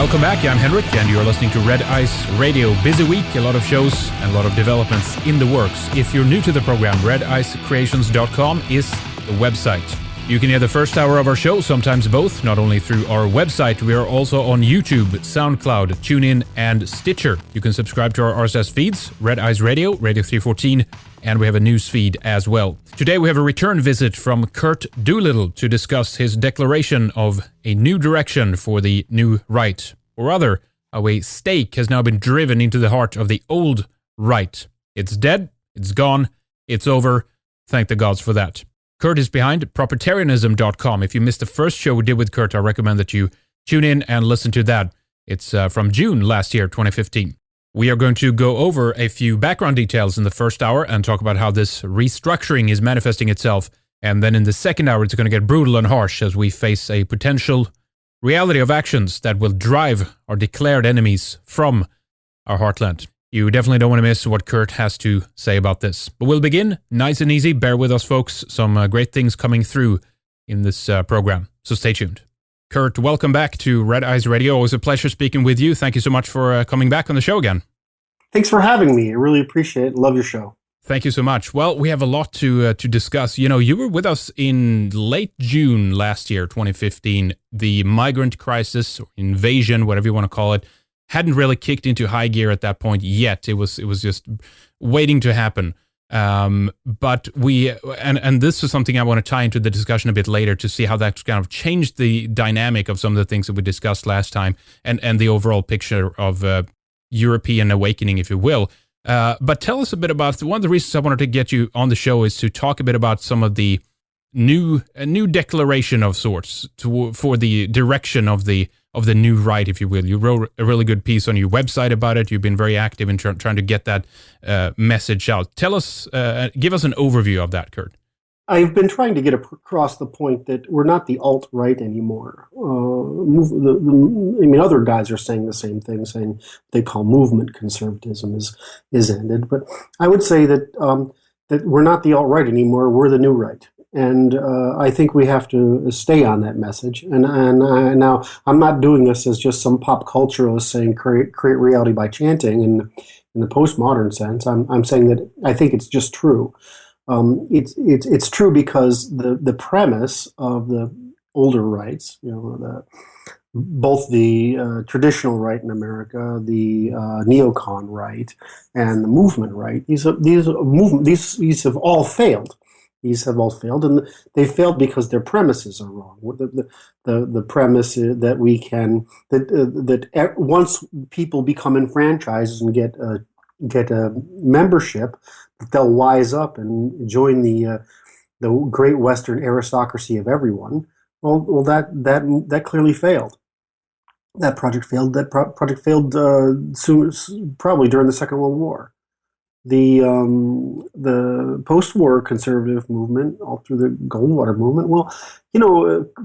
Welcome back, I'm Henrik, and you're listening to Red Ice Radio. Busy week, a lot of shows and a lot of developments in the works. If you're new to the program, redicecreations.com is the website. You can hear the first hour of our show, sometimes both, not only through our website, we are also on YouTube, SoundCloud, TuneIn, and Stitcher. You can subscribe to our RSS feeds, Red Ice Radio, Radio 314, and we have a news feed as well. Today we have a return visit from Curt Doolittle to discuss his declaration of a new direction for the new right. Or rather, how a stake has now been driven into the heart of the old right. It's dead, it's gone, it's over. Thank the gods for that. Curt is behind propertarianism.com. If you missed the first show we did with Curt, I recommend that you tune in and listen to that. It's from June last year, 2015. We are going to go over a few background details in the first hour and talk about how this restructuring is manifesting itself. And then in the second hour, it's going to get brutal and harsh as we face a potential reality of actions that will drive our declared enemies from our heartland. You definitely don't want to miss what Curt has to say about this. But we'll begin nice and easy. Bear with us, folks. Some great things coming through in this program. So stay tuned. Curt, welcome back to Red Ice Radio. Always a pleasure speaking with you. Thank you so much for coming back on the show again. Thanks for having me. I really appreciate it. Love your show. Thank you so much. Well, we have a lot to discuss. You know, you were with us in late June last year, 2015. The migrant crisis, or invasion, whatever you want to call it, hadn't really kicked into high gear at that point yet. It was just waiting to happen. But we and this is something I want to tie into the discussion a bit later to see how that's kind of changed the dynamic of some of the things that we discussed last time and the overall picture of European awakening, if you will. But tell us a bit about one of the reasons I wanted to get you on the show is to talk a bit about some of the new declaration of sorts for the direction of the new right, if you will. You wrote a really good piece on your website about it. You've been very active in trying to get that message out. Tell us, give us an overview of that, Curt. I've been trying to get across the point that we're not the alt-right anymore. Other guys are saying the same thing, saying they call movement conservatism is ended. But I would say that that we're not the alt-right anymore. We're the new right. And I think we have to stay on that message. And now I'm not doing this as just some pop culturalist saying create reality by chanting in the postmodern sense. I'm saying that I think it's just true. It's true because the premise of the older rights, both the traditional right in America, the neocon right, and the movement right, these have all failed. These have all failed, and they failed because their premises are wrong. The premise is that we can that once people become enfranchised and get a membership, they'll wise up and join the great Western aristocracy of everyone. Well, that clearly failed. That project failed. That project failed soon, probably during the Second World War. The post-war conservative movement, all through the Goldwater movement,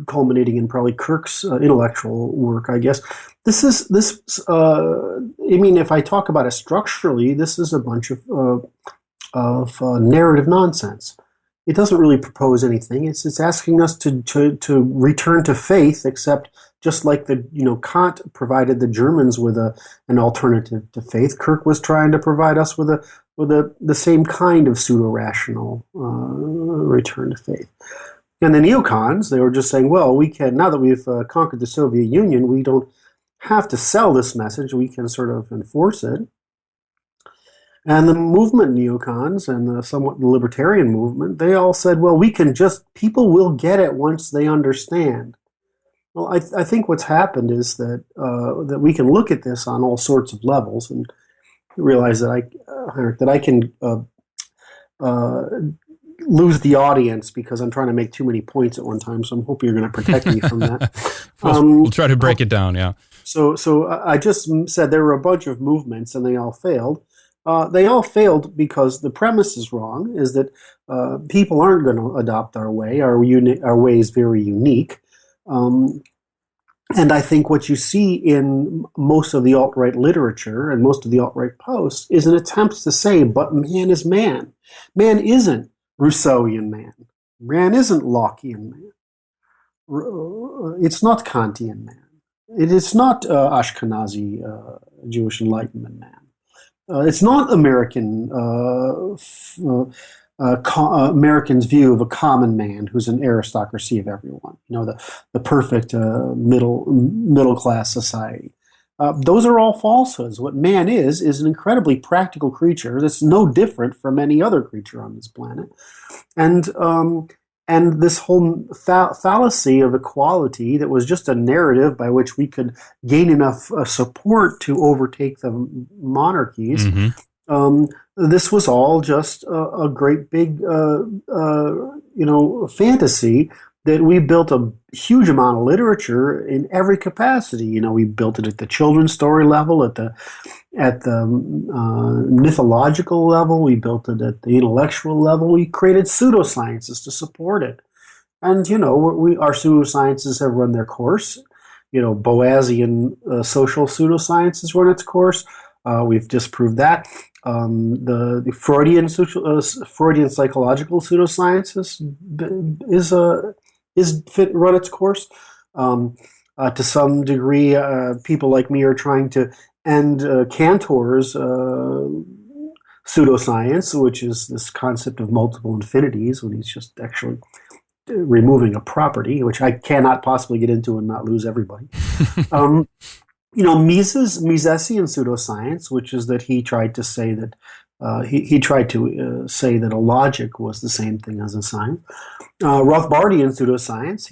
culminating in probably Kirk's intellectual work, I guess. If I talk about it structurally, this is a bunch of narrative nonsense. It doesn't really propose anything. It's asking us to return to faith, except just like Kant provided the Germans with an alternative to faith, Kirk was trying to provide us with the same kind of pseudo-rational return to faith. And the neocons, they were just saying, well, we can, now that we've conquered the Soviet Union, we don't have to sell this message, we can sort of enforce it. And the movement neocons and the somewhat libertarian movement, they all said, well, people will get it once they understand. Well, I think what's happened is that we can look at this on all sorts of levels and realize that I can lose the audience because I'm trying to make too many points at one time. So I'm hoping you're going to protect me from that. We'll try to break it down. Yeah. So I just said there were a bunch of movements and they all failed. They all failed because the premise is wrong. Is that people aren't going to adopt our way. Our way is very unique. And I think what you see in most of the alt-right literature and most of the alt-right posts is an attempt to say, but man is man. Man isn't Rousseauian man. Man isn't Lockean man. It's not Kantian man. It is not Ashkenazi Jewish Enlightenment man. It's not American Americans' view of a common man who's an aristocracy of everyone. The perfect middle class society. Those are all falsehoods. What man is an incredibly practical creature that's no different from any other creature on this planet, and this whole fallacy of equality that was just a narrative by which we could gain enough support to overtake the monarchies. Mm-hmm. This was all just a great big, fantasy that we built a huge amount of literature in every capacity. We built it at the children's story level, at the mythological level. We built it at the intellectual level. We created pseudosciences to support it. And, our pseudosciences have run their course. Boasian social pseudoscience has run its course. We've disproved that. The Freudian psychological pseudoscience is run its course. To some degree, people like me are trying to end Cantor's pseudoscience, which is this concept of multiple infinities, when he's just actually removing a property, which I cannot possibly get into and not lose everybody. Misesian pseudoscience, which is that he tried to say that say that a logic was the same thing as a science. Rothbardian pseudoscience,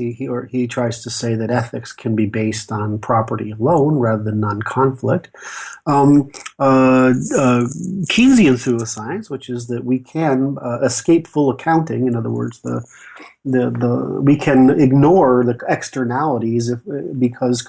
he tries to say that ethics can be based on property alone rather than non-conflict. Keynesian pseudoscience, which is that we can escape full accounting. In other words, we can ignore the externalities because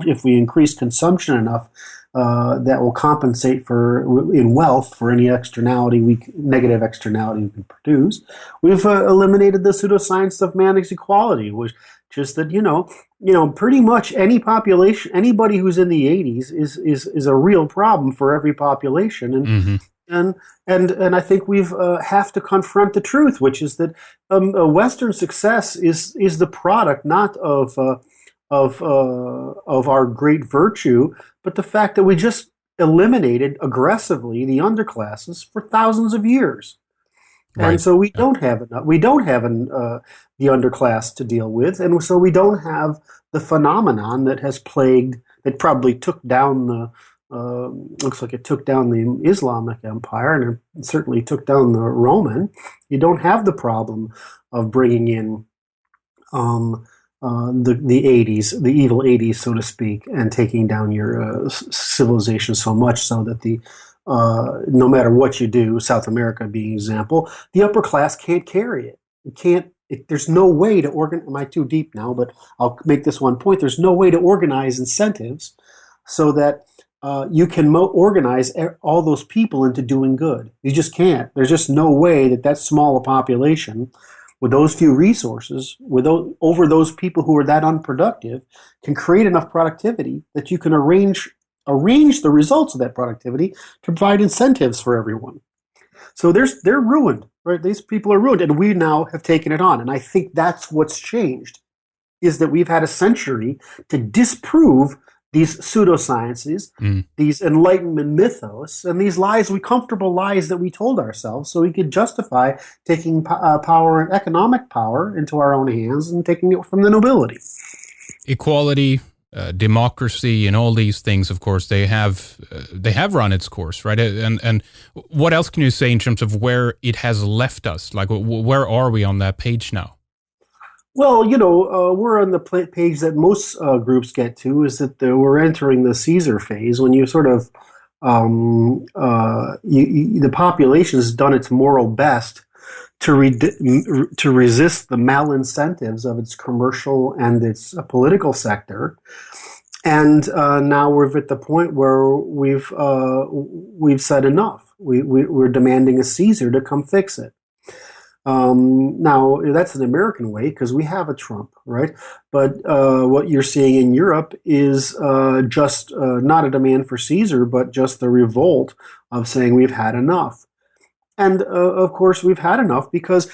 if we increase consumption enough, that will compensate in wealth for any negative externality we can produce. We've eliminated the pseudoscience of man's equality, which just that pretty much any population, anybody who's in the 80s is a real problem for every population, and. Mm-hmm. And I think we've have to confront the truth, which is that Western success is the product not of our great virtue, but the fact that we just eliminated aggressively the underclasses for thousands of years, Right. and so we don't have enough. We don't have the underclass to deal with, and so we don't have the phenomenon that has plagued. That probably took down looks like it took down the Islamic Empire, and it certainly took down the Roman. You don't have the problem of bringing in the 80s, the evil 80s, so to speak, and taking down your civilization so much so that no matter what you do, South America being an example, the upper class can't carry it. It can't. There's no way to organize. Am I too deep now? But I'll make this one point. There's no way to organize incentives so that you can organize all those people into doing good. You just can't. There's just no way that small a population with those few resources, over those people who are that unproductive, can create enough productivity that you can arrange the results of that productivity to provide incentives for everyone. So they're ruined, right? These people are ruined, and we now have taken it on. And I think that's what's changed, is that we've had a century to disprove these pseudosciences, these Enlightenment mythos, and these comfortable lies that we told ourselves so we could justify taking power and economic power into our own hands and taking it from the nobility. Equality, democracy, and all these things, of course, they have run its course, right? And what else can you say in terms of where it has left us? Like, where are we on that page now? Well, we're on the page that most groups get to, is that we're entering the Caesar phase, when you sort of the population has done its moral best to resist the malincentives of its commercial and its political sector, and now we're at the point where we've said enough. We're demanding a Caesar to come fix it. Now, that's an American way because we have a Trump, right? But what you're seeing in Europe is just not a demand for Caesar, but just the revolt of saying we've had enough. And of course, we've had enough because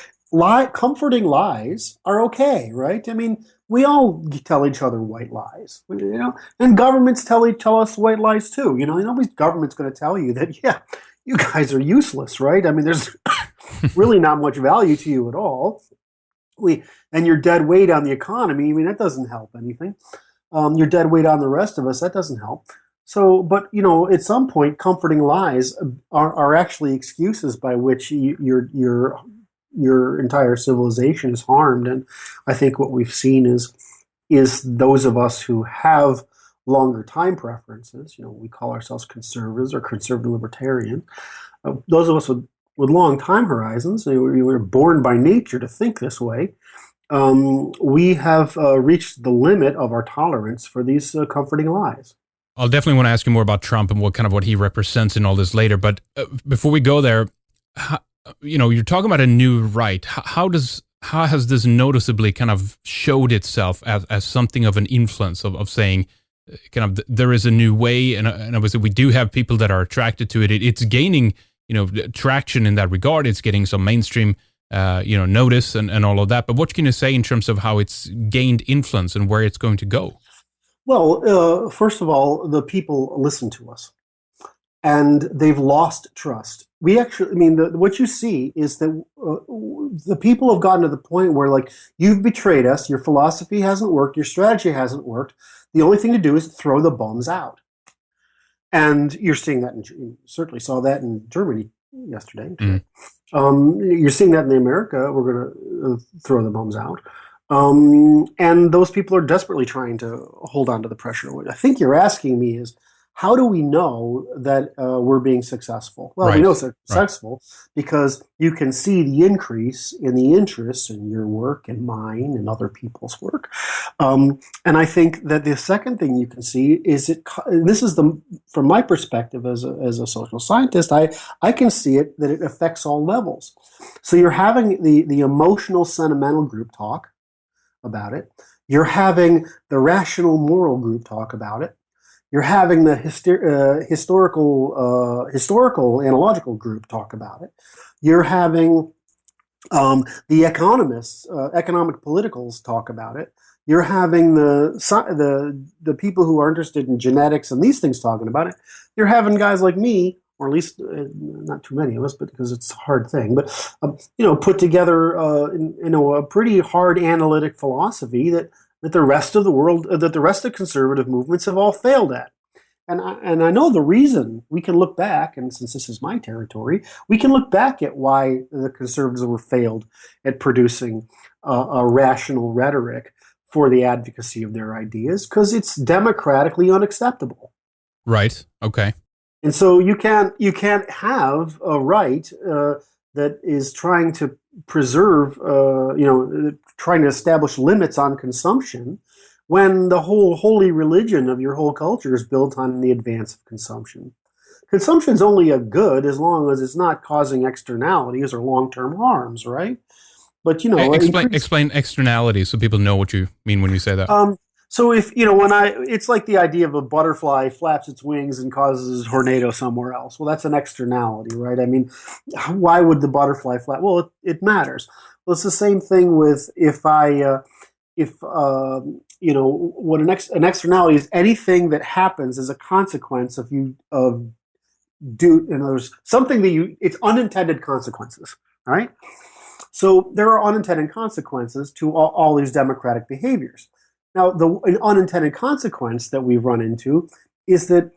comforting lies are okay, right? I mean, We all tell each other white lies, and governments tell us white lies too. Nobody's government's going to tell you that, yeah, you guys are useless, right? I mean, there's really not much value to you at all. And you're dead weight on the economy. I mean, that doesn't help anything. You're dead weight on the rest of us. That doesn't help. So, but at some point, comforting lies are actually excuses by which your entire civilization is harmed. And I think what we've seen is those of us who have longer time preferences. We call ourselves conservatives or conservative libertarian. Those of us with long time horizons, we were born by nature to think this way. We have reached the limit of our tolerance for these comforting lies. I'll definitely want to ask you more about Trump and what he represents in all this later. But before we go there, you're talking about a new right. How has this noticeably kind of showed itself as something of an influence of saying, kind of, there is a new way, and obviously we do have people that are attracted to it. It's gaining traction in that regard. It's getting some mainstream notice and all of that. But what can you say in terms of how it's gained influence and where it's going to go? Well, first of all, the people listen to us, and they've lost trust. What you see is that the people have gotten to the point where, like, you've betrayed us, your philosophy hasn't worked, your strategy hasn't worked. The only thing to do is throw the bums out. And you're seeing that, you certainly saw that in Germany yesterday. You're seeing that in America. We're going to throw the bums out. And those people are desperately trying to hold on to the pressure. What I think you're asking me is, how do we know that we're being successful? Well, we know it's successful because you can see the increase in the interest in your work and mine and other people's work. And I think that the second thing you can see is from my perspective as a social scientist, I can see it that it affects all levels. So you're having the emotional, sentimental group talk about it. You're having the rational, moral group talk about it. You're having the historical analogical group talk about it. You're having the economists, economic politicals talk about it. You're having the people who are interested in genetics and these things talking about it. You're having guys like me, or at least not too many of us, but because it's a hard thing, but put together a pretty hard analytic philosophy that the rest of the world, that the rest of conservative movements have all failed at. And I know the reason. We can look back, and since this is my territory, we can look back at why the conservatives were failed at producing a rational rhetoric for the advocacy of their ideas, because it's democratically unacceptable. Right. Okay. And so you can't have a right that is trying to preserve, trying to establish limits on consumption, when the whole holy religion of your whole culture is built on the advance of consumption. Consumption is only a good as long as it's not causing externalities or long-term harms, right? But explain externalities so people know what you mean when you say that. So if it's like the idea of a butterfly flaps its wings and causes a tornado somewhere else. Well, that's an externality, right? I mean, why would the butterfly flap? Well, it matters. Well, it's the same thing with what an externality is. Anything that happens as a consequence there's something it's unintended consequences, right? So there are unintended consequences to all these democratic behaviors. Now, an unintended consequence that we've run into is that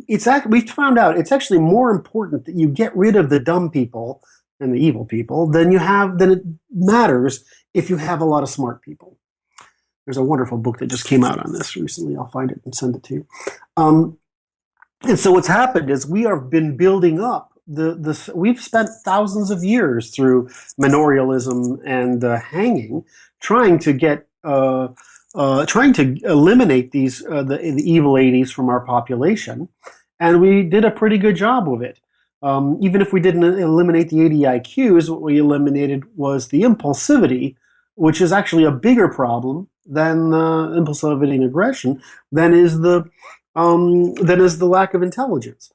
we've found out it's actually more important that you get rid of the dumb people and the evil people than it matters if you have a lot of smart people. There's a wonderful book that just came out on this recently. I'll find it and send it to you. And so what's happened is we have been building up we've spent thousands of years through manorialism and hanging, trying to eliminate these the evil 80s from our population, and we did a pretty good job of it. Even if we didn't eliminate the 80 IQs, what we eliminated was the impulsivity, which is actually a bigger problem than impulsivity and aggression, than is the lack of intelligence.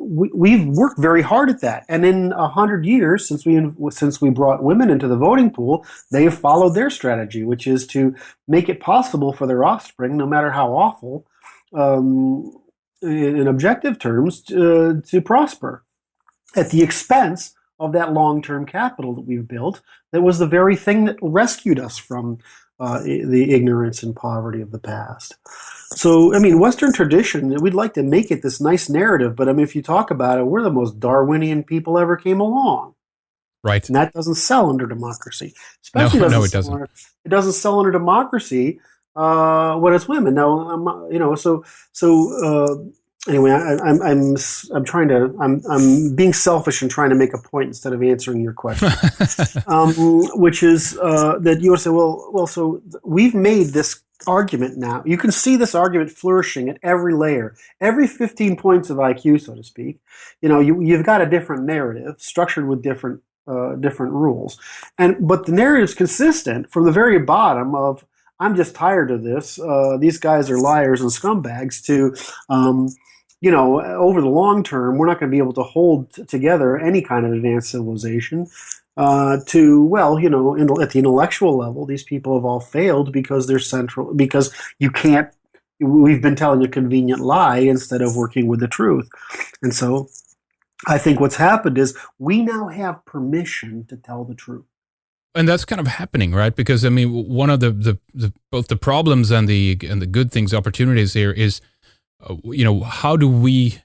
We've worked very hard at that, and in 100 years since we brought women into the voting pool, they have followed their strategy, which is to make it possible for their offspring, no matter how awful, um, in objective terms, to prosper at the expense of that long-term capital that we've built. That was the very thing that rescued us from the ignorance and poverty of the past. So, I mean, Western tradition, we'd like to make it this nice narrative, but I mean, if you talk about it, we're the most Darwinian people ever came along. Right. And that doesn't sell under democracy. No, Especially no, it doesn't. It doesn't sell under democracy when it's women. Now, anyway, I'm trying to I'm being selfish and trying to make a point instead of answering your question, which is that you would say, so we've made this argument now. You can see this argument flourishing at every layer, every 15 points of IQ, so to speak. You've got a different narrative structured with different rules, but the narrative is consistent from the very bottom of I'm just tired of this. These guys are liars and scumbags. To over the long term, we're not going to be able to hold together any kind of advanced civilization. At the intellectual level, these people have all failed because you can't. We've been telling a convenient lie instead of working with the truth, and so I think what's happened is we now have permission to tell the truth. And that's kind of happening, right? Because I mean, one of the both the problems and the good things, opportunities here is, how do we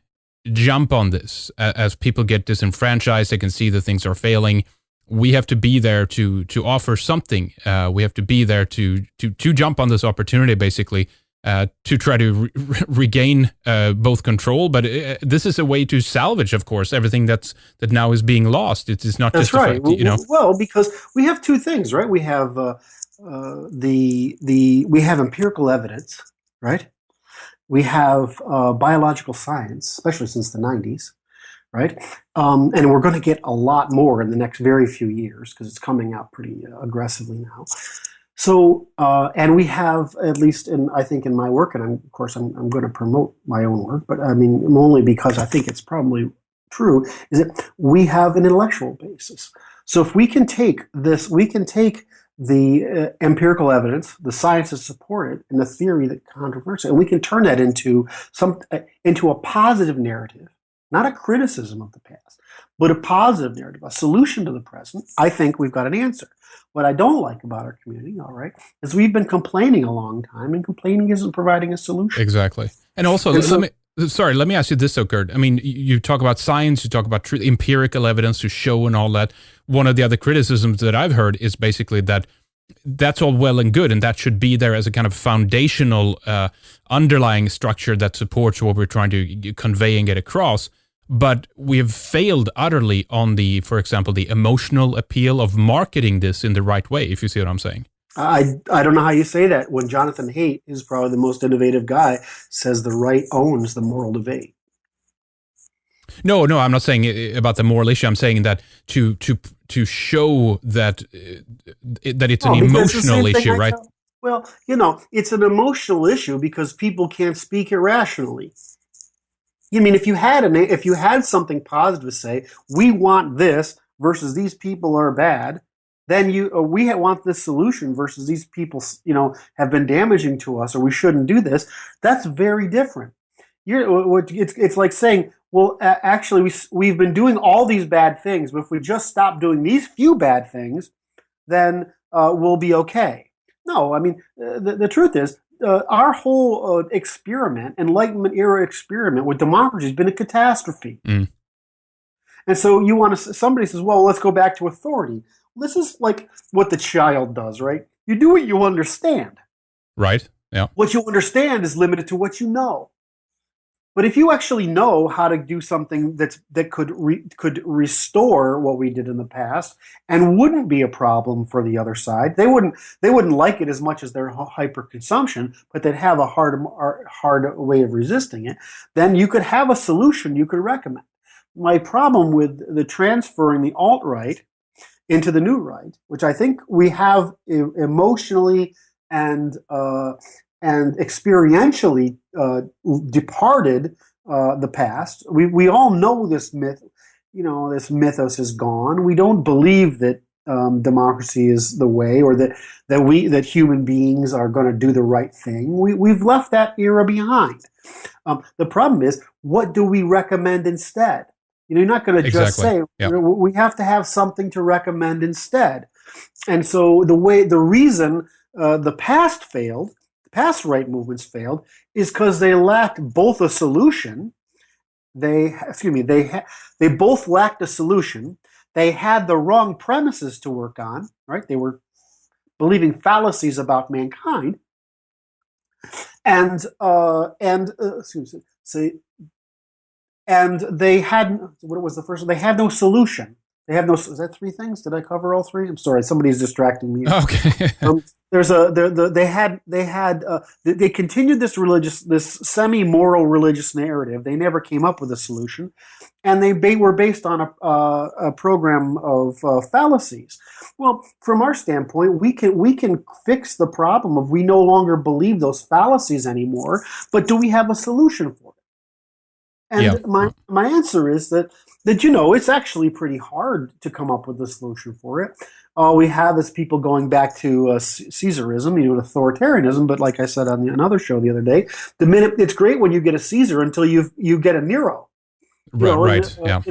jump on this as people get disenfranchised? They can see that things are failing. We have to be there to offer something. We have to be there to jump on this opportunity, basically, to try to regain both control. But this is a way to salvage, of course, everything that now is being lost. It is not That's just right. a fact, Well, because we have two things, right? We have we have empirical evidence, right? We have biological science, especially since the 90s, right? And we're going to get a lot more in the next very few years because it's coming out pretty aggressively now. So, and we have, at least I think in my work, and of course I'm going to promote my own work, but I mean only because I think it's probably true, is that we have an intellectual basis. So if we can take the empirical evidence, the science that support it, and the theory that controverts it, and we can turn that into a positive narrative, not a criticism of the past, but a positive narrative, a solution to the present, I think we've got an answer. What I don't like about our community, all right, is we've been complaining a long time, and complaining isn't providing a solution. Exactly. And also, let me ask you this, though, Curt. I mean, you talk about science, you talk about empirical evidence to show and all that. One of the other criticisms that I've heard is basically that that's all well and good, and that should be there as a kind of foundational underlying structure that supports what we're trying to convey and get across. But we have failed utterly on for example, the emotional appeal of marketing this in the right way, if you see what I'm saying. I don't know how you say that when Jonathan Haidt is probably the most innovative guy, says the right owns the moral debate. No, I'm not saying about the moral issue. I'm saying that to show that it's an emotional issue, right? Well, it's an emotional issue because people can't speak irrationally. You mean if you had something positive to say, we want this versus these people are bad, then we want this solution versus these people, have been damaging to us, or we shouldn't do this. That's very different. It's like saying, well, actually, we've been doing all these bad things, but if we just stop doing these few bad things, then we'll be okay. No, I mean, the truth is, our whole experiment, Enlightenment era experiment with democracy, has been a catastrophe. Mm. And so somebody says, well, let's go back to authority. This is like what the child does, right? You do what you understand. Right, yeah. What you understand is limited to what you know. But if you actually know how to do something that could restore what we did in the past and wouldn't be a problem for the other side, they wouldn't like it as much as their hyper-consumption, but they'd have a hard way of resisting it, then you could have a solution you could recommend. My problem with the transferring the alt-right into the new right, which I think we have emotionally and experientially departed the past. We all know this myth. This mythos is gone. We don't believe that democracy is the way, or that human beings are going to do the right thing. We've left that era behind. The problem is, what do we recommend instead? You're not going to just Exactly. say, Yeah. we have to have something to recommend instead. And so the reason the past right movements failed, is because they lacked both a solution. They both lacked a solution. They had the wrong premises to work on, right? They were believing fallacies about mankind, and excuse me, and they had, what was the first one? They had no solution. They have no. Is that three things? Did I cover all three? I'm sorry, somebody's distracting me. Okay. They continued this semi-moral religious narrative. They never came up with a solution, and they were based on a program of fallacies. Well, from our standpoint, we can fix the problem of we no longer believe those fallacies anymore. But do we have a solution for it? And Yeah. my answer is that it's actually pretty hard to come up with a solution for it. All we have is people going back to Caesarism, authoritarianism. But like I said on another show the other day, the minute it's great when you get a Caesar until you get a Nero. Right. Right. Yeah.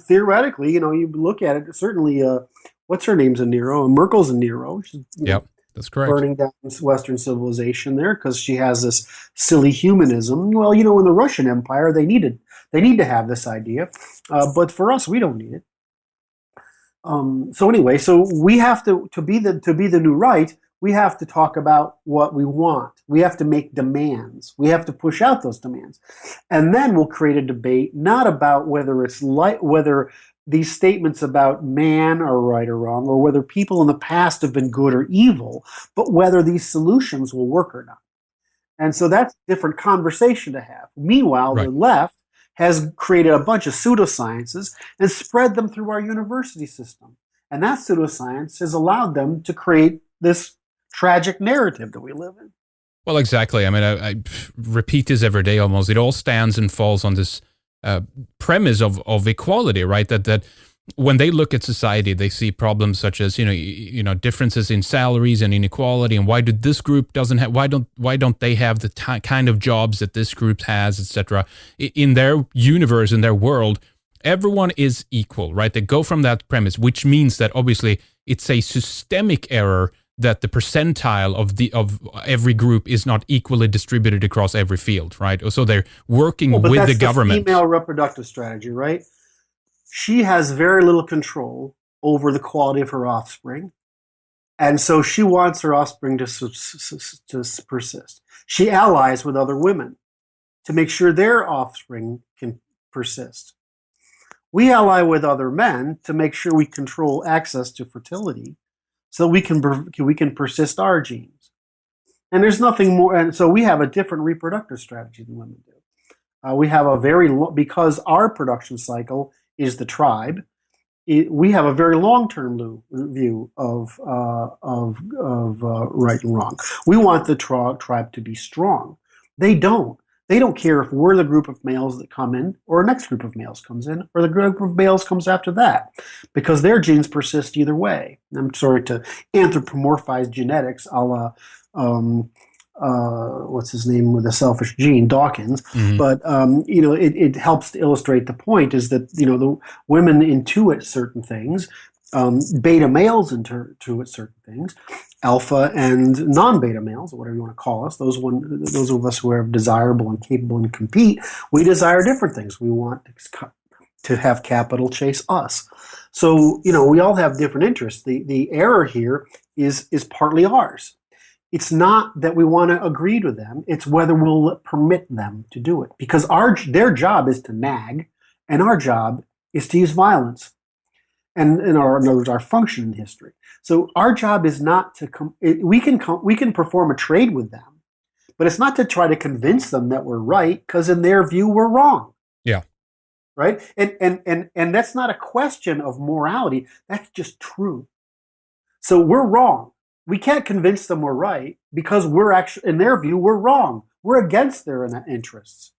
Theoretically, you look at it. Certainly, what's her name's a Nero, and Merkel's a Nero. She's, Yep. That's correct. burning down Western civilization there because she has this silly humanism. Well, in the Russian Empire, they need to have this idea, but for us, we don't need it. So anyway, so we have to be the new right. We have to talk about what we want. We have to make demands. We have to push out those demands, and then we'll create a debate not about whether these statements about man are right or wrong, or whether people in the past have been good or evil, but whether these solutions will work or not. And so that's a different conversation to have. Meanwhile, Right. the left has created a bunch of pseudosciences and spread them through our university system. And that pseudoscience has allowed them to create this tragic narrative that we live in. Well, exactly. I mean, I repeat this every day almost. It all stands and falls on this premise of equality, right? That when they look at society, they see problems such as differences in salaries and inequality, and why do this group doesn't have, why don't they have the kind of jobs that this group has, etc. In their universe, in their world, everyone is equal, right? They go from that premise, which means that obviously it's a systemic error that the percentile of every group is not equally distributed across every field, right? So they're working with the government. Female reproductive strategy, right? She has very little control over the quality of her offspring, and so she wants her offspring to persist. She allies with other women to make sure their offspring can persist. We ally with other men to make sure we control access to fertility, so we can persist our genes. And there's nothing more. And so we have a different reproductive strategy than women do. We have because our production cycle is the tribe. We have a very long-term view of right and wrong. We want the tribe to be strong. They don't. They don't care if we're the group of males that come in, or a next group of males comes in, or the group of males comes after that, because their genes persist either way. I'm sorry to anthropomorphize genetics, a la what's his name with the selfish gene, Dawkins. Mm-hmm. But it helps to illustrate the point is that the women intuit certain things, beta males intuit certain things, alpha and non-beta males, or whatever you want to call us, those of us who are desirable and capable and compete, we desire different things. We want to have capital chase us. So we all have different interests. The error here is partly ours. It's not that we want to agree with them. It's whether we'll permit them to do it, because their job is to nag, and our job is to use violence. And in other words, our function in history. So our job is not to we can perform a trade with them, but it's not to try to convince them that we're right, because in their view we're wrong. Yeah. Right. And that's not a question of morality. That's just true. So we're wrong. We can't convince them we're right, because we're actually, in their view, we're wrong. We're against their interests.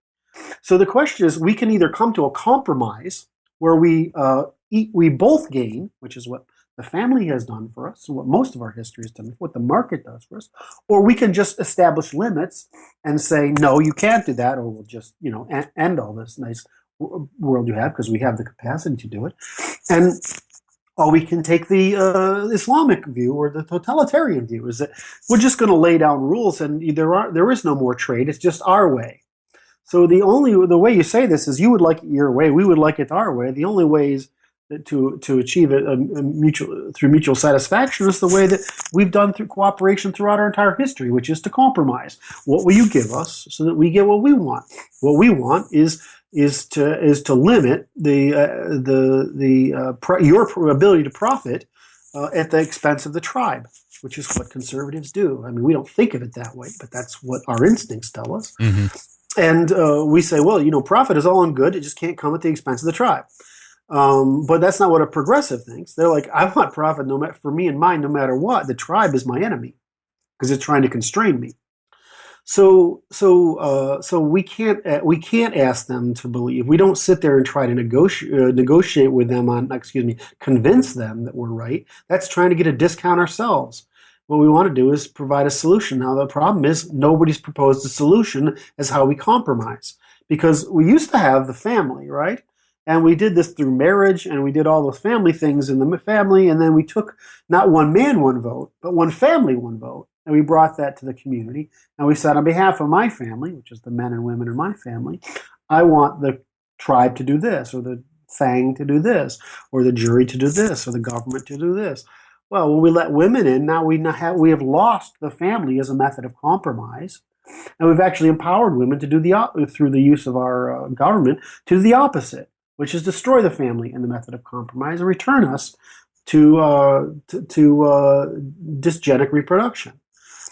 So the question is, we can either come to a compromise where we both gain, which is what the family has done for us, and what most of our history has done, what the market does for us, or we can just establish limits and say, no, you can't do that, or we'll just, end all this nice world you have because we have the capacity to do it. And or we can take the Islamic view or the totalitarian view, is that we're just going to lay down rules and there is no more trade. It's just our way. So the way you say this is you would like it your way, we would like it our way. The only ways to achieve it through mutual satisfaction is the way that we've done through cooperation throughout our entire history, which is to compromise. What will you give us so that we get what we want? What we want is to limit your ability to profit at the expense of the tribe, which is what conservatives do. I mean, we don't think of it that way, but that's what our instincts tell us. Mm-hmm. And we say, well, profit is all in good. It just can't come at the expense of the tribe. But that's not what a progressive thinks. They're like, I want profit for me and mine no matter what. The tribe is my enemy because it's trying to constrain me. So we can't ask them to believe. We don't sit there and try to negotiate with them convince them that we're right. That's trying to get a discount ourselves. What we want to do is provide a solution. Now, the problem is nobody's proposed a solution as how we compromise, because we used to have the family, right? And we did this through marriage, and we did all those family things in the family, and then we took not one man, one vote, but one family, one vote, and we brought that to the community. And we said, on behalf of my family, which is the men and women in my family, I want the tribe to do this, or the fang to do this, or the jury to do this, or the government to do this. Well, when we let women in, now we have lost the family as a method of compromise, and we've actually empowered women to do through the use of our government to do the opposite, which is destroy the family in the method of compromise and return us to dysgenic reproduction,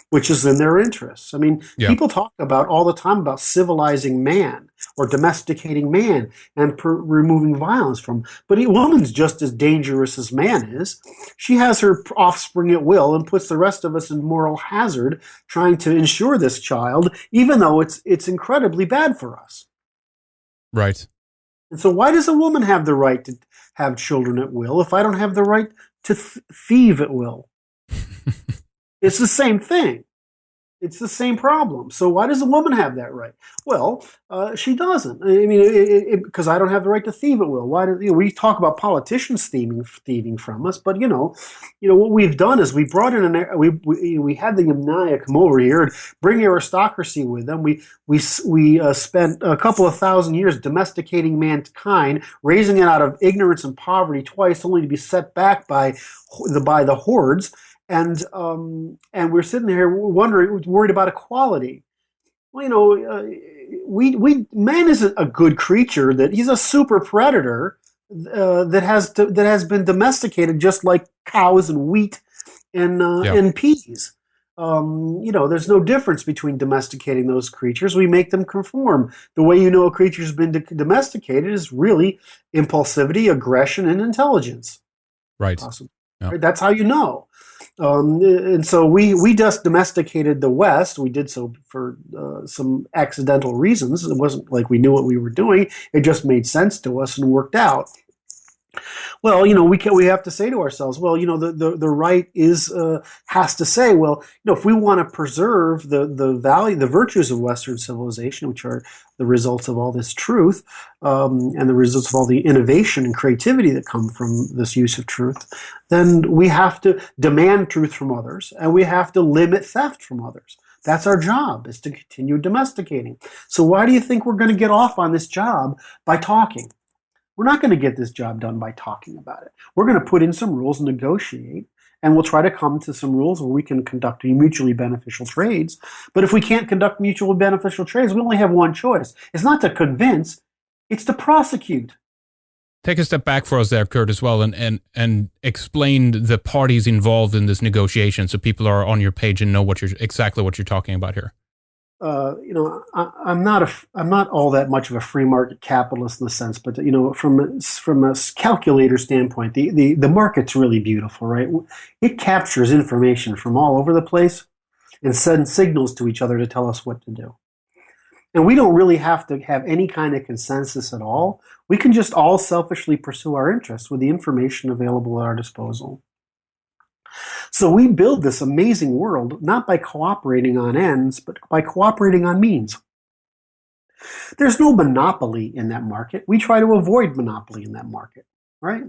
which is in their interests. I mean, People talk about all the time about civilizing man or domesticating man and removing violence from. But a woman's just as dangerous as man is. She has her offspring at will and puts the rest of us in moral hazard trying to ensure this child, even though it's incredibly bad for us. Right. And so why does a woman have the right to have children at will if I don't have the right to thieve at will? It's the same thing. It's the same problem. So why does a woman have that right? Well, she doesn't. I mean, because I don't have the right to thieve at will. Why do we talk about politicians thieving from us? But what we've done is we brought in we had the Yamnaya come over here and bring aristocracy with them. We spent a couple of thousand years domesticating mankind, raising it out of ignorance and poverty twice, only to be set back by the hordes. And we're sitting here worried about equality. Well, man isn't a good creature. That he's a super predator that has been domesticated just like cows and wheat and peas. There's no difference between domesticating those creatures. We make them conform. The way a creature's been domesticated is really impulsivity, aggression, and intelligence. Right. Awesome. Yeah. Right? That's how you know. And so we just domesticated the West. We did so for some accidental reasons. It wasn't like we knew what we were doing. It just made sense to us and worked out. Well, we have to say to ourselves, well, the right has to say, well, if we want to preserve the virtues of Western civilization, which are the results of all this truth, and the results of all the innovation and creativity that come from this use of truth, then we have to demand truth from others, and we have to limit theft from others. That's our job, is to continue domesticating. So why do you think we're going to get off on this job by talking? We're not going to get this job done by talking about it. We're going to put in some rules and negotiate, and we'll try to come to some rules where we can conduct mutually beneficial trades. But if we can't conduct mutually beneficial trades, we only have one choice. It's not to convince, it's to prosecute. Take a step back for us there, Curt, as well, and explain the parties involved in this negotiation so people are on your page and know exactly what you're talking about here. I'm not all that much of a free market capitalist in the sense, but from a calculator standpoint, the market's really beautiful, right? It captures information from all over the place and sends signals to each other to tell us what to do. And we don't really have to have any kind of consensus at all. We can just all selfishly pursue our interests with the information available at our disposal. So we build this amazing world not by cooperating on ends, but by cooperating on means. There's no monopoly in that market. We try to avoid monopoly in that market, right?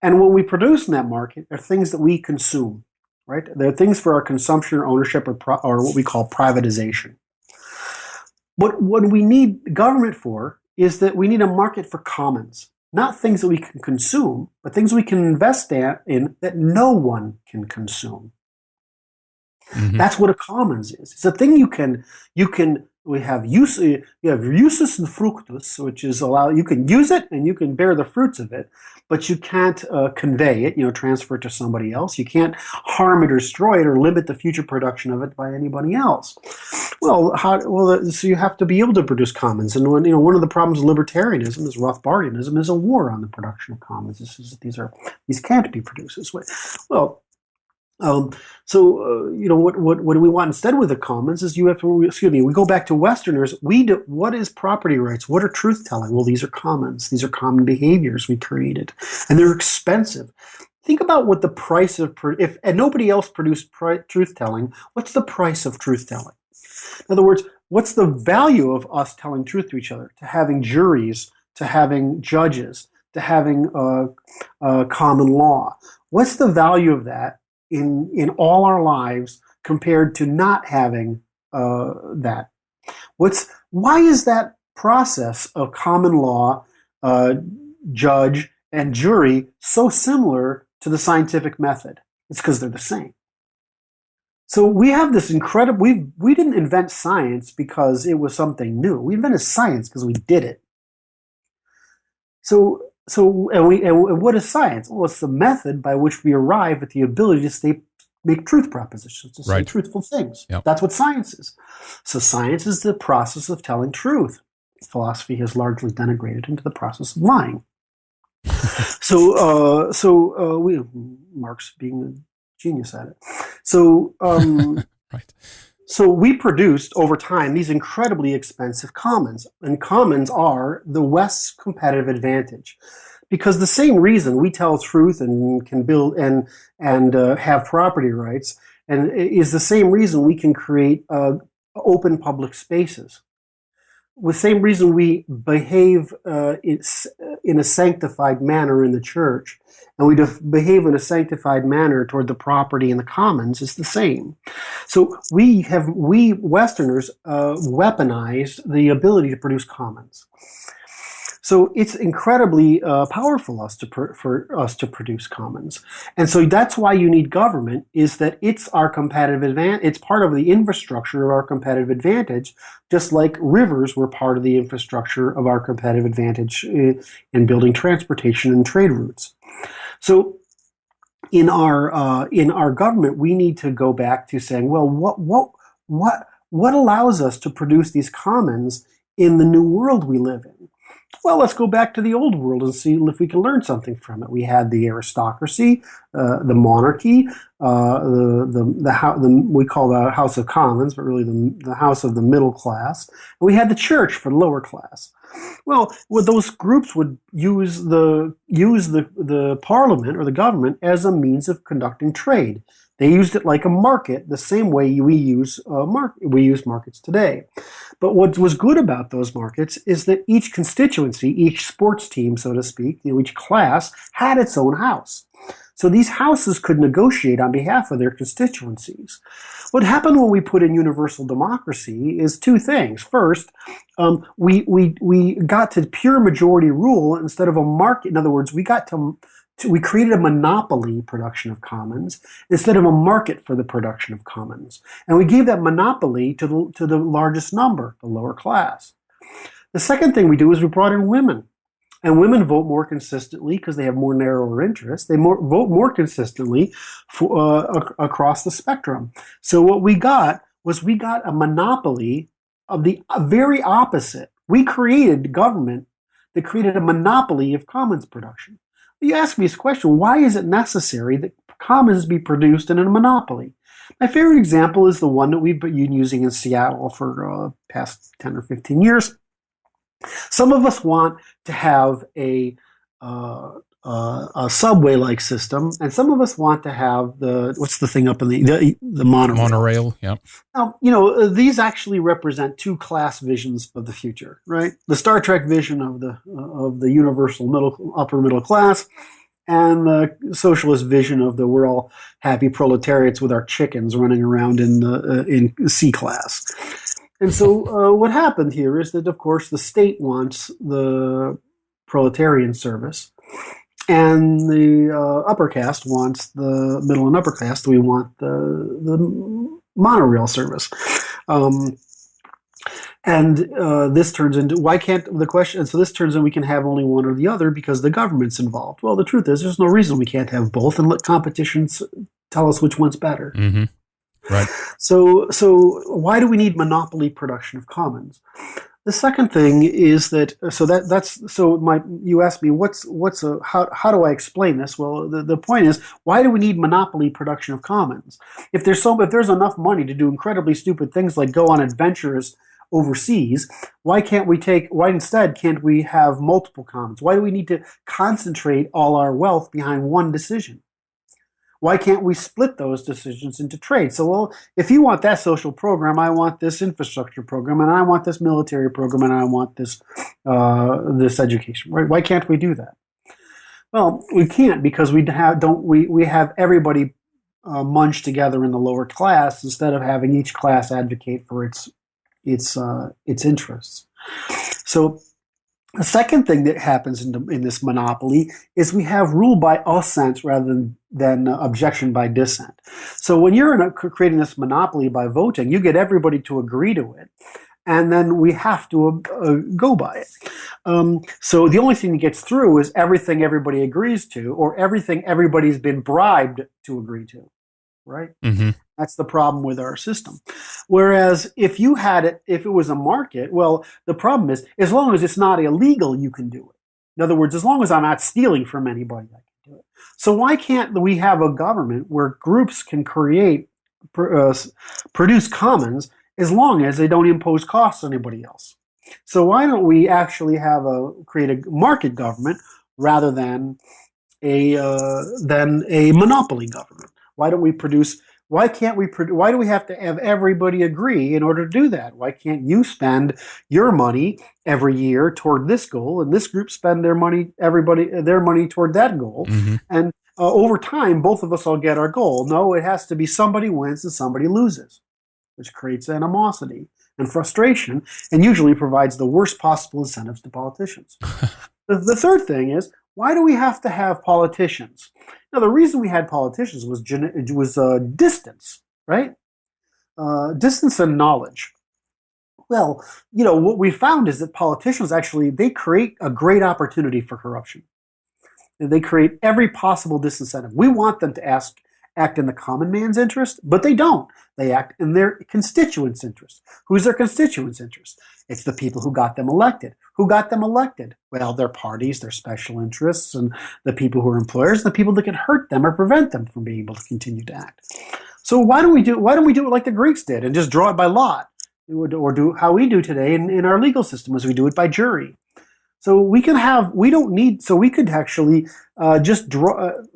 And what we produce in that market are things that we consume, right? They're things for our consumption or ownership or what we call privatization. What we need government for is that we need a market for commons, not things that we can consume, but things we can invest in that no one can consume. Mm-hmm. That's what a commons is. It's a thing we have usus and fructus, which is you can use it and you can bear the fruits of it, but you can't convey it, transfer it to somebody else. You can't harm it or destroy it or limit the future production of it by anybody else. So you have to be able to produce commons. And one of the problems with libertarianism is Rothbardianism is a war on the production of commons. These can't be produced this way. Well, what do we want instead with the commons is we go back to Westerners. What is property rights? What are truth telling? Well, these are commons. These are common behaviors we created, and they're expensive. Think about what the price of, and nobody else produced truth telling, what's the price of truth telling? In other words, what's the value of us telling truth to each other, to having juries, to having judges, to having common law? What's the value of that in all our lives compared to not having that? Why is that process of common law, judge, and jury so similar to the scientific method? It's because they're the same. So we have this incredible, we didn't invent science because it was something new. We invented science because we did it. So what is science? Well, it's the method by which we arrive at the ability to make truth propositions, to say truthful things. Yep. That's what science is. So science is the process of telling truth. Philosophy has largely denigrated into the process of lying. Marx being a genius at it. So right. So we produced over time these incredibly expensive commons, and commons are the West's competitive advantage, because the same reason we tell truth and can build and have property rights, and is the same reason we can create open public spaces. The same reason we behave in a sanctified manner in the church, and we behave in a sanctified manner toward the property and the commons is the same. So we Westerners weaponized the ability to produce commons. So it's incredibly powerful for us to produce commons. And so that's why you need government, is that it's our competitive advantage. It's part of the infrastructure of our competitive advantage, just like rivers were part of the infrastructure of our competitive advantage in building transportation and trade routes. So in our government, we need to go back to saying, well, what allows us to produce these commons in the new world we live in? Well, let's go back to the old world and see if we can learn something from it. We had the aristocracy, the monarchy, we call the House of Commons, but really the House of the middle class. And we had the church for the lower class. Well, those groups would use the parliament or the government as a means of conducting trade. They used it like a market, the same way we use markets today. But what was good about those markets is that each constituency, each sports team, so to speak, each class had its own house. So these houses could negotiate on behalf of their constituencies. What happened when we put in universal democracy is two things. First, we got to pure majority rule instead of a market. In other words, we created a monopoly production of commons instead of a market for the production of commons. And we gave that monopoly to the largest number, the lower class. The second thing we do is we brought in women. And women vote more consistently because they have more narrower interests. They vote more consistently across the spectrum. So what we got a monopoly of the very opposite. We created government that created a monopoly of commons production. You ask me this question, why is it necessary that commons be produced in a monopoly. My favorite example is the one that we've been using in Seattle for past 10 or 15 years. Some of us want to have a subway-like system, and some of us want to have what's the thing up in the monorail. Monorail, yeah. Now, these actually represent two class visions of the future, right? The Star Trek vision of the universal upper middle class, and the socialist vision of we're all happy proletariats with our chickens running around in C class. And so what happened here is that, of course, the state wants the proletarian service, and the upper caste wants the middle and upper caste. We want the monorail service. This turns into why can't the question? And so this turns in we can have only one or the other because the government's involved. Well, the truth is there's no reason we can't have both, and let competitions tell us which one's better. Mm-hmm. Right. So why do we need monopoly production of commons? The second thing is that you asked me how do I explain this? Well, the point is, why do we need monopoly production of commons? If there's enough money to do incredibly stupid things like go on adventures overseas, why instead can't we have multiple commons? Why do we need to concentrate all our wealth behind one decision? Why can't we split those decisions into trade? So, well, if you want that social program, I want this infrastructure program, and I want this military program, and I want this education. Right? Why can't we do that? Well, we can't because we have everybody munched together in the lower class instead of having each class advocate for its interests. So the second thing that happens in this monopoly is we have rule by assent rather than objection by dissent. So when you're creating this monopoly by voting, you get everybody to agree to it, and then we have to go by it. So the only thing that gets through is everything everybody agrees to, or everything everybody's been bribed to agree to, right? Mm-hmm. That's the problem with our system. Whereas if it was a market, well, the problem is, as long as it's not illegal, you can do it. In other words, as long as I'm not stealing from anybody, I can do it. So why can't we have a government where groups can produce commons as long as they don't impose costs on anybody else? So why don't we actually create a market government rather than a monopoly government? Why don't we produce? Why do we have to have everybody agree in order to do that? Why can't you spend your money every year toward this goal, and this group spend their money toward that goal, mm-hmm. and over time both of us all get our goal? No, it has to be somebody wins and somebody loses, which creates animosity and frustration, and usually provides the worst possible incentives to politicians. The third thing is, why do we have to have politicians? Now, the reason we had politicians was distance, right? Distance and knowledge. Well, what we found is that politicians they create a great opportunity for corruption. They create every possible disincentive. We want them to act in the common man's interest, but they don't. They act in their constituents' interest. Who's their constituents' interest? It's the people who got them elected. Who got them elected? Well, their parties, their special interests, and the people who are employers, the people that can hurt them or prevent them from being able to continue to act. So why don't we do it like the Greeks did and just draw it by lot, or do how we do today in our legal system, as we do it by jury? So we could actually just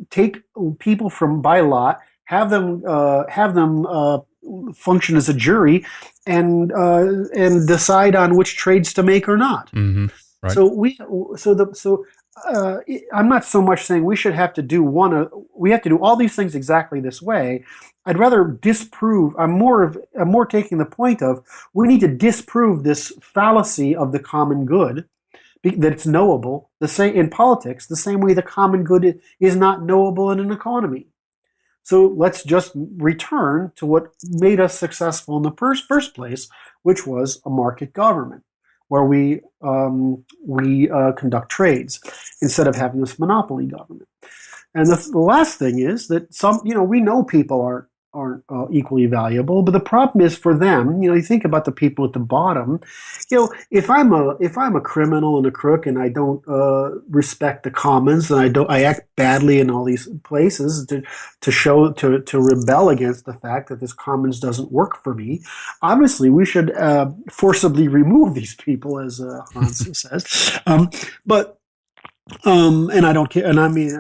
take people by lot, have them function as a jury, and decide on which trades to make or not. Mm-hmm. Right. I'm not so much saying we should have to do we have to do all these things exactly this way. I'd rather disprove. I'm more taking the point of we need to disprove this fallacy of the common good, that it's knowable. The same in politics, the same way the common good is not knowable in an economy. So let's just return to what made us successful in the first place, which was a market government, where we conduct trades instead of having this monopoly government. And the last thing is that we know people aren't equally valuable. But the problem is for them, you think about the people at the bottom. If I'm a criminal and a crook and I don't respect the commons and I act badly in all these places to rebel against the fact that this commons doesn't work for me. Obviously, we should forcibly remove these people, as Hans says. But and I don't care. And I mean,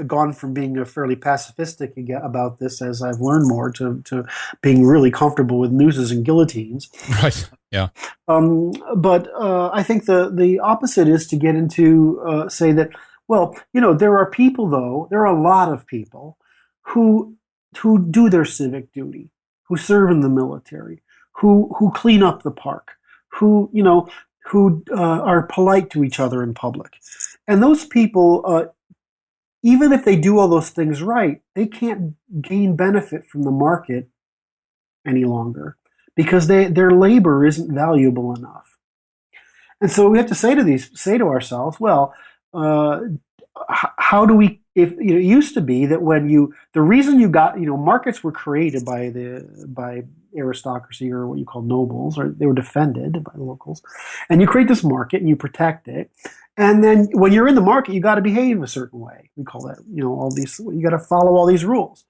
gone from being a fairly pacifistic about this as I've learned more to being really comfortable with nooses and guillotines. Right. Yeah. But I think the opposite is to get into say that, well, there are people, though, there are a lot of people who do their civic duty, who serve in the military, who clean up the park, who are polite to each other in public. And those people, even if they do all those things right, they can't gain benefit from the market any longer because their labor isn't valuable enough. And so we have to say to ourselves, well, how do we? If it used to be that the reason you got, markets were created by aristocracy, or what you call nobles, or they were defended by the locals, and you create this market and you protect it, and then when you're in the market, you got to behave a certain way. We call that, all these. You got to follow all these rules.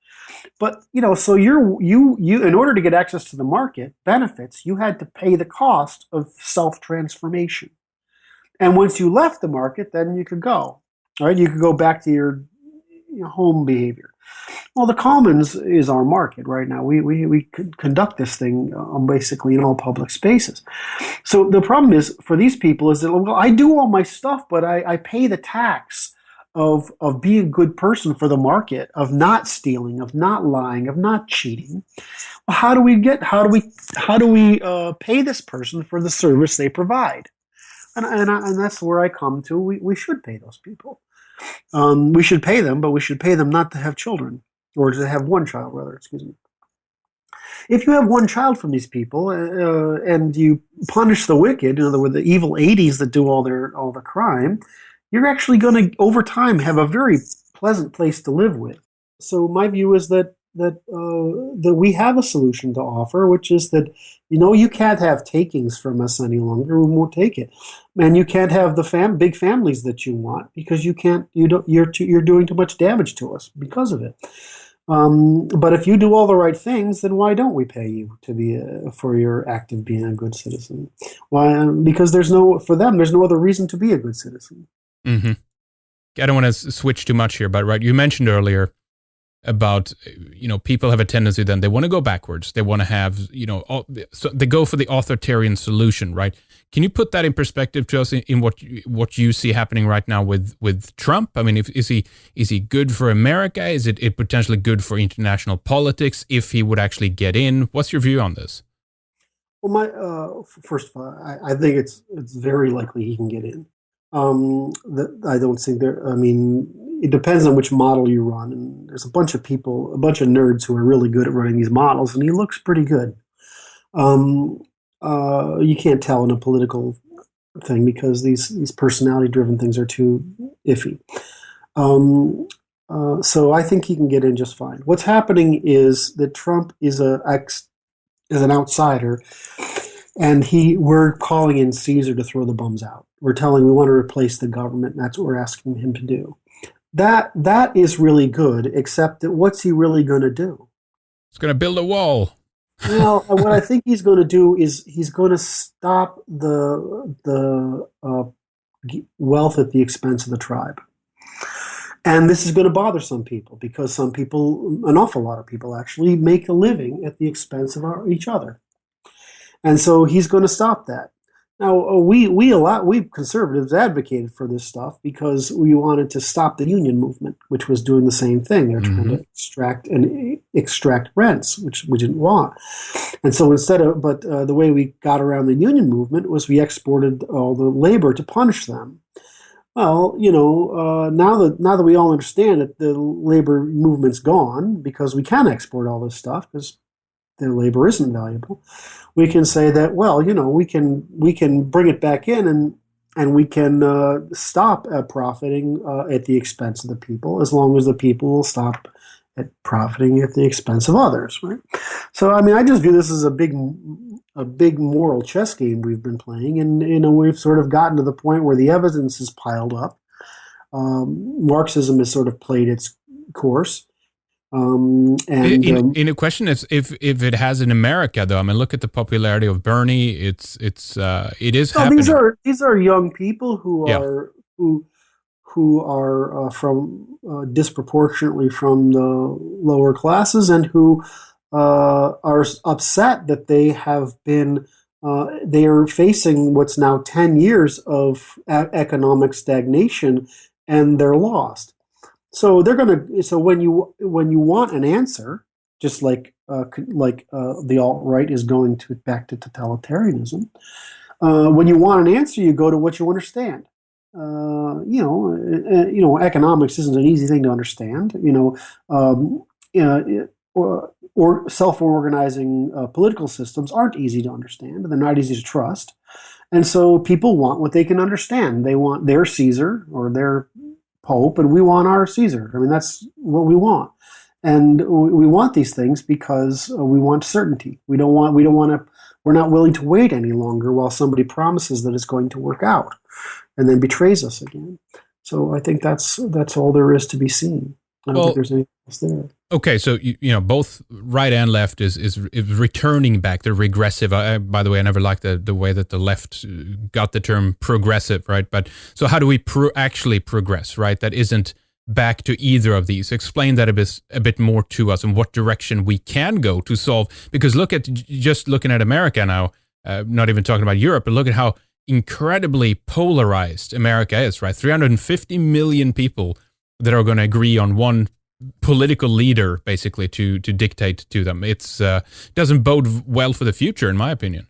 But so you in order to get access to the market benefits, you had to pay the cost of self-transformation. And once you left the market, then you could go. All right, you could go back to your home behavior. Well, the commons is our market right now. We conduct this thing basically in all public spaces. So the problem is for these people is that, well, I do all my stuff, but I pay the tax of being a good person for the market, of not stealing, of not lying, of not cheating. Well, how do we pay this person for the service they provide? And that's where I come to. We should pay those people. We should pay them, but we should pay them not to have children, or to have one child, rather. Excuse me. If you have one child from these people and you punish the wicked, in other words, the evil 80s that do all the crime, you're actually going to, over time, have a very pleasant place to live with. So my view is that we have a solution to offer, which is that you can't have takings from us any longer. We won't take it, and you can't have the big families that you want because you're doing too much damage to us because of it. But if you do all the right things, then why don't we pay you to be for your act of being a good citizen? Why? Because there's no other reason to be a good citizen. Mm-hmm. I don't want to switch too much here, but right, you mentioned earlier about, people have a tendency then they want to go backwards. They want to have, so they go for the authoritarian solution, right? Can you put that in perspective to us in what you see happening right now with Trump? I mean, is he good for America? Is it potentially good for international politics if he would actually get in? What's your view on this? Well, first of all, I think it's very likely he can get in. I don't think there. I mean, it depends on which model you run, and there's a bunch of nerds who are really good at running these models, and he looks pretty good. You can't tell in a political thing because these personality-driven things are too iffy. So I think he can get in just fine. What's happening is that Trump is an outsider. And we're calling in Caesar to throw the bums out. We're telling we want to replace the government, and that's what we're asking him to do. That is really good, except that what's he really going to do? He's going to build a wall. Well, what I think he's going to do is he's going to stop the wealth at the expense of the tribe. And this is going to bother some people because some people, an awful lot of people actually, make a living at the expense of each other. And so he's going to stop that. Now, we conservatives advocated for this stuff because we wanted to stop the union movement, which was doing the same thing. They're trying to extract rents, which we didn't want. And so the way we got around the union movement was we exported all the labor to punish them. Well, now that we all understand that the labor movement's gone because we can export all this stuff because their labor isn't valuable, we can say that, well, we can bring it back in and we can stop profiting at the expense of the people as long as the people will stop at profiting at the expense of others, right? So, I mean, I just view this as a big moral chess game we've been playing, and we've sort of gotten to the point where the evidence is piled up. Marxism has sort of played its course. In a question is if it has in America though. I mean, look at the popularity of Bernie. It is happening. These are young people who Yeah. are who are from disproportionately from the lower classes, and who are upset that they have been they are facing what's now 10 years of economic stagnation, and they're lost. So they're going to. So when you want an answer, just like the alt-right is going to back to totalitarianism. When you want an answer, you go to what you understand. Economics isn't an easy thing to understand. Or self-organizing political systems aren't easy to understand. They're not easy to trust. And so people want what they can understand. They want their Caesar or their Pope, and we want our Caesar. I mean, that's what we want. And we want these things because we want certainty. We're not willing to wait any longer while somebody promises that it's going to work out and then betrays us again. So I think that's all there is to be seen. I don't think there's anything else there. Okay, so both right and left is returning back. They're regressive. By the way, I never liked the way that the left got the term progressive, right? But so how do we actually progress, right? That isn't back to either of these. Explain that a bit more to us, and what direction we can go to solve. Because just looking at America now, not even talking about Europe, but look at how incredibly polarized America is, right? 350 million people that are going to agree on one political leader, basically, to dictate to them. It's doesn't bode well for the future, in my opinion.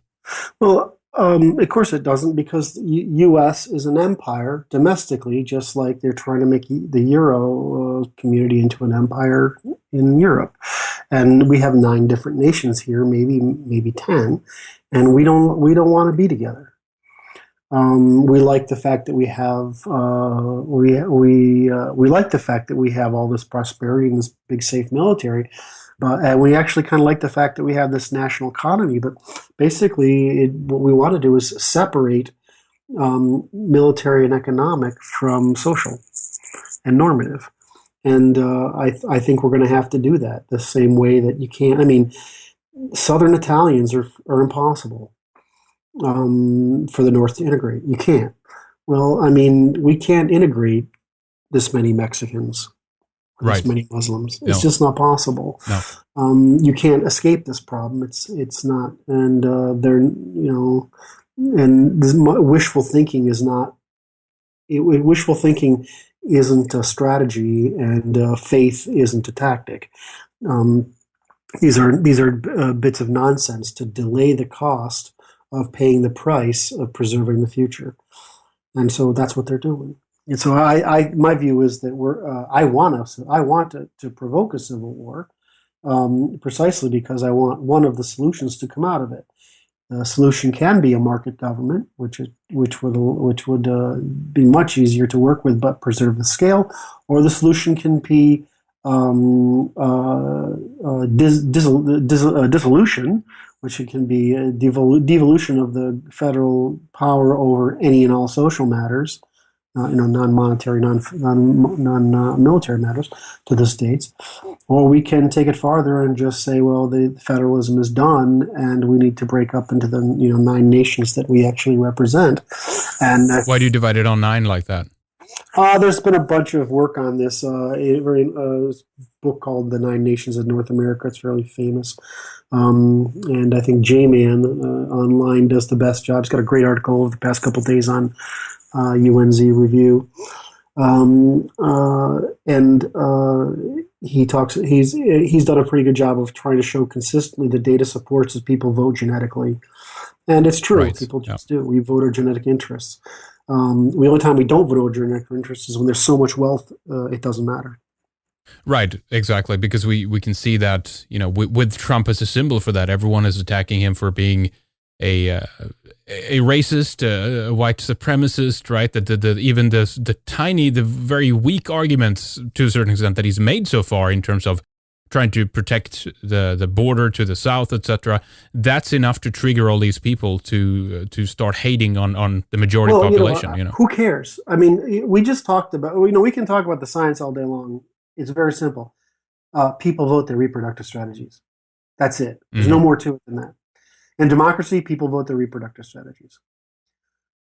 Well, of course it doesn't, because the U.S. is an empire domestically, just like they're trying to make the Euro community into an empire in Europe. And we have 9 different nations here, maybe 10, and we don't want to be together. We like the fact that we have we like the fact that we have all this prosperity and this big safe military, and we actually kind of like the fact that we have this national economy. But basically, what we want to do is separate military and economic from social and normative. And I think we're going to have to do that the same way that you can't. I mean, Southern Italians are impossible for the North to integrate. You can't. Well, I mean, we can't integrate this many Mexicans, this many Muslims. It's just not possible. No. You can't escape this problem. It's not. And and this wishful thinking is not. Wishful thinking isn't a strategy, and faith isn't a tactic. These are bits of nonsense to delay the cost of paying the price of preserving the future. And so that's what they're doing. And so my view is that I want to provoke a civil war, precisely because I want one of the solutions to come out of it. The solution can be a market government, which would be much easier to work with, but preserve the scale. Or the solution can be dissolution, which it can be a devolution of the federal power over any and all social matters, non-monetary, non-military matters, to the states. Or we can take it farther and just say, well, the federalism is done, and we need to break up into the 9 nations that we actually represent. And why do you divide it on 9 like that? There's been a bunch of work on this. A book called The 9 Nations of North America. It's fairly famous. And I think J-Man online does the best job. He's got a great article over the past couple of days on UNZ Review. He talks. He's done a pretty good job of trying to show consistently the data supports that people vote genetically, and it's true. Right. People just do. We vote our genetic interests. The only time we don't vote our genetic interests is when there's so much wealth, it doesn't matter. Right, exactly, because we can see that, with Trump as a symbol for that, everyone is attacking him for being a racist, a white supremacist, right? Even the very weak arguments to a certain extent that he's made so far in terms of trying to protect the border to the south, etc. That's enough to trigger all these people to start hating on the majority population. Who cares? I mean, we just talked about. We can talk about the science all day long. It's very simple. People vote their reproductive strategies. That's it. There's no more to it than that. In democracy, people vote their reproductive strategies.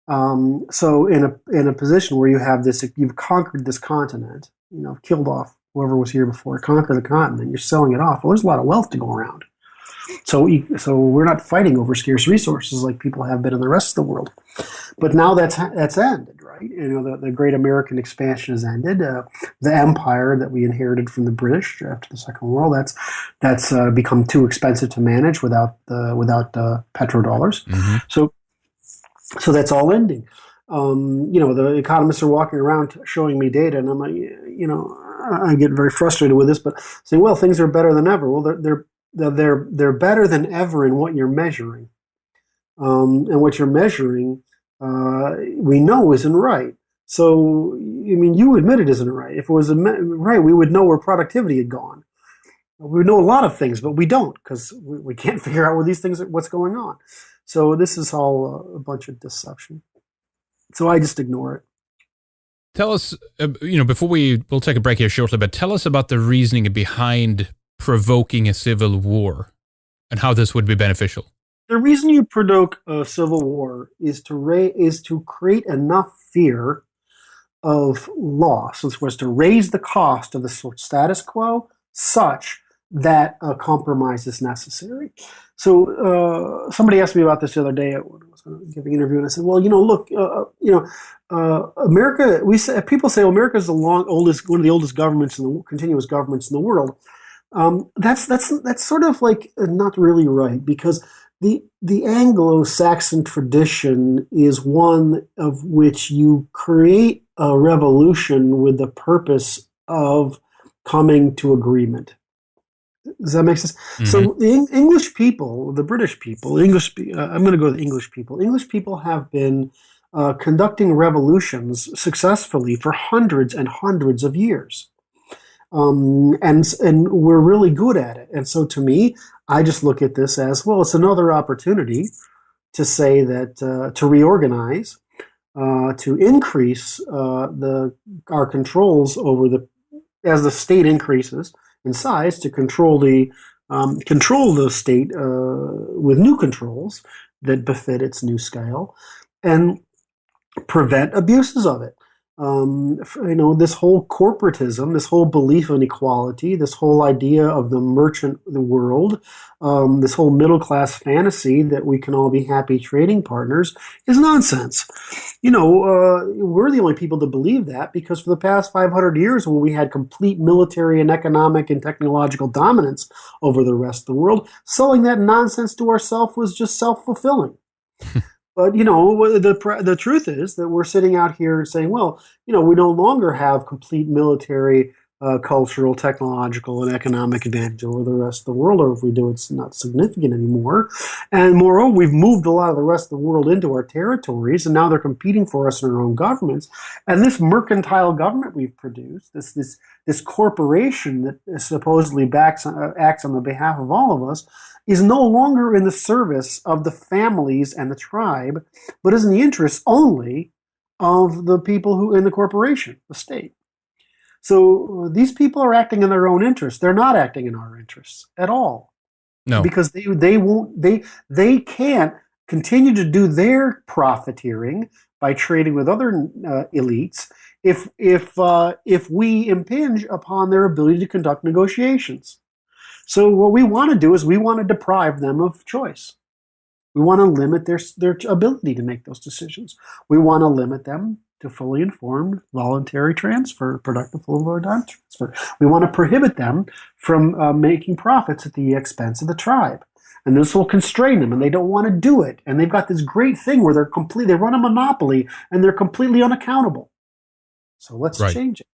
So in a position where you've conquered this continent, killed off whoever was here before, conquer the continent, you're selling it off. Well, there's a lot of wealth to go around. So we're not fighting over scarce resources like people have been in the rest of the world. But now that's ended, right? The great American expansion has ended. The empire that we inherited from the British after the Second World, that's become too expensive to manage without petrodollars. Mm-hmm. So that's all ending. The economists are walking around showing me data, and I'm like, I get very frustrated with this, but saying, well, things are better than ever. Well, they're better than ever in what you're measuring, and what you're measuring, we know isn't right. So, I mean, you admit it isn't right. If it was right, we would know where productivity had gone. We would know a lot of things, but we don't, because we can't figure out what's going on. So this is all a bunch of deception. So I just ignore it. Tell us, before we'll take a break here shortly, but tell us about the reasoning behind provoking a civil war and how this would be beneficial. The reason you provoke a civil war is to create enough fear of loss, which was to raise the cost of the status quo such that a compromise is necessary. So somebody asked me about this the other day. I was giving an interview, and I said, "Well, look, America. People say, well, America is one of the oldest governments continuous governments in the world. That's sort of like not really right, because the Anglo-Saxon tradition is one of which you create a revolution with the purpose of coming to agreement." Does that make sense? Mm-hmm. So the English people, the British people, I'm going to go with the English people. English people have been conducting revolutions successfully for hundreds and hundreds of years. And we're really good at it. And so to me, I just look at this as, well, it's another opportunity to say that, to reorganize, to increase our controls as the state increases in size, to control the state with new controls that befit its new scale, and prevent abuses of it. This whole corporatism, this whole belief in equality, this whole idea of the merchant world, this whole middle class fantasy that we can all be happy trading partners is nonsense. We're the only people to believe that, because for the past 500 years, when we had complete military and economic and technological dominance over the rest of the world, selling that nonsense to ourselves was just self-fulfilling. But, the truth is that we're sitting out here saying, well, we no longer have complete military, cultural, technological, and economic advantage over the rest of the world, or if we do, it's not significant anymore. And moreover, we've moved a lot of the rest of the world into our territories, and now they're competing for us in our own governments. And this mercantile government we've produced, this corporation that supposedly acts on the behalf of all of us, is no longer in the service of the families and the tribe, but is in the interest only of the people who in the corporation, the state. So these people are acting in their own interests. They're not acting in our interests at all. No, because they can't continue to do their profiteering by trading with other elites if we impinge upon their ability to conduct negotiations. So what we want to do is we want to deprive them of choice. We want to limit their ability to make those decisions. We want to limit them to fully informed voluntary transfer, productive full time transfer. We want to prohibit them from making profits at the expense of the tribe. And this will constrain them, and they don't want to do it. And they've got this great thing where they run a monopoly, and they're completely unaccountable. So let's change it.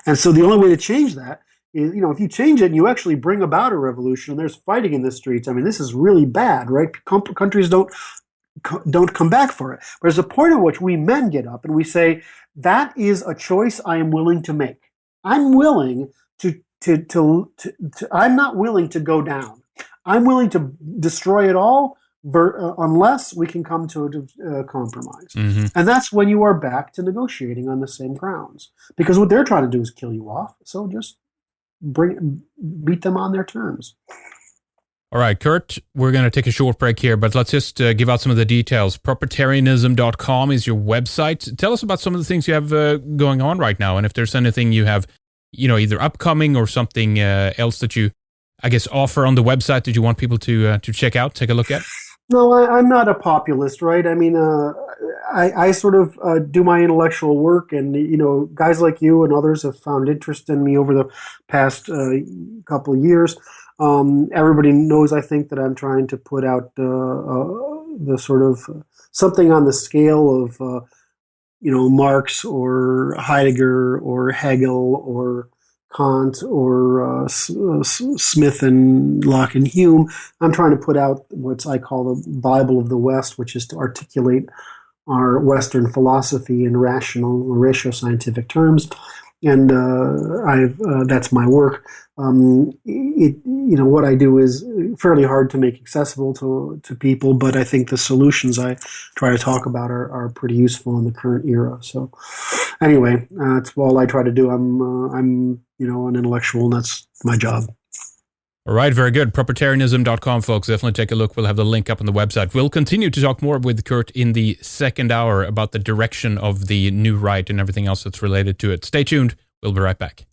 And so the only way to change that is, if you change it and you actually bring about a revolution, and there's fighting in the streets, I mean, this is really bad, right? Countries don't come back for it. But there's a point at which we men get up and we say, that is a choice I am willing to make. I'm willing I'm not willing to go down. I'm willing to destroy it all unless we can come to a compromise. Mm-hmm. And that's when you are back to negotiating on the same grounds. Because what they're trying to do is kill you off. So just beat them on their terms. All right, Curt, we're going to take a short break here, but let's just give out some of the details. Propertarianism.com is your website. Tell us about some of the things you have going on right now, and if there's anything you have, either upcoming or something else that you, I guess, offer on the website that you want people to check out, take a look at. No, I'm not a populist, right? I mean, I sort of do my intellectual work, and guys like you and others have found interest in me over the past couple of years. Everybody knows, I think, that I'm trying to put out the sort of something on the scale of Marx or Heidegger or Hegel or Kant or Smith and Locke and Hume. I'm trying to put out what I call the Bible of the West, which is to articulate our Western philosophy in rational or ratio-scientific terms. And that's my work. What I do is fairly hard to make accessible to people, but I think the solutions I try to talk about are pretty useful in the current era. So anyway, that's all I try to do. I'm an intellectual, and that's my job. All right, very good. Propertarianism.com, folks. Definitely take a look. We'll have the link up on the website. We'll continue to talk more with Curt in the second hour about the direction of the new right and everything else that's related to it. Stay tuned. We'll be right back.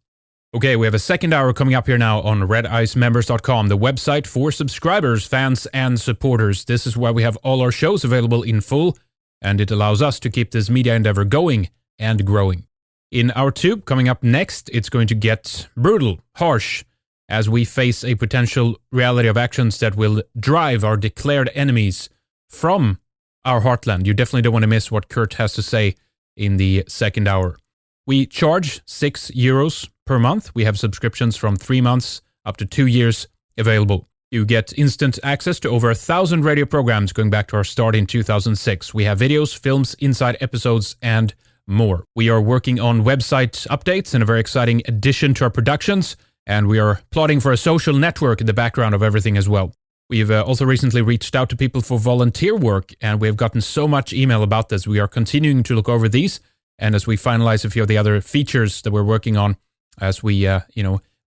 Okay, we have a second hour coming up here now on redicemembers.com, the website for subscribers, fans, and supporters. This is where we have all our shows available in full, and it allows us to keep this media endeavor going and growing. In hour 2, coming up next, it's going to get brutal, harsh, as we face a potential reality of actions that will drive our declared enemies from our heartland. You definitely don't want to miss what Curt has to say in the second hour. We charge €6 per month. We have subscriptions from 3 months up to 2 years available. You get instant access to over 1,000 radio programs going back to our start in 2006. We have videos, films, inside episodes, and more. We are working on website updates and a very exciting addition to our productions. And we are plotting for a social network in the background of everything as well. We've also recently reached out to people for volunteer work, and we have gotten so much email about this. We are continuing to look over these, and as we finalize a few of the other features that we're working on, as we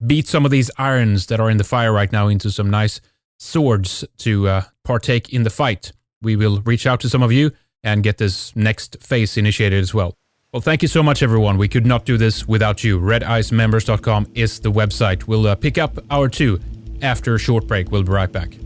beat some of these irons that are in the fire right now into some nice swords to partake in the fight, we will reach out to some of you and get this next phase initiated as well. Well, thank you so much, everyone. We could not do this without you. redicemembers.com is the website. We'll pick up hour 2 after a short break. We'll be right back.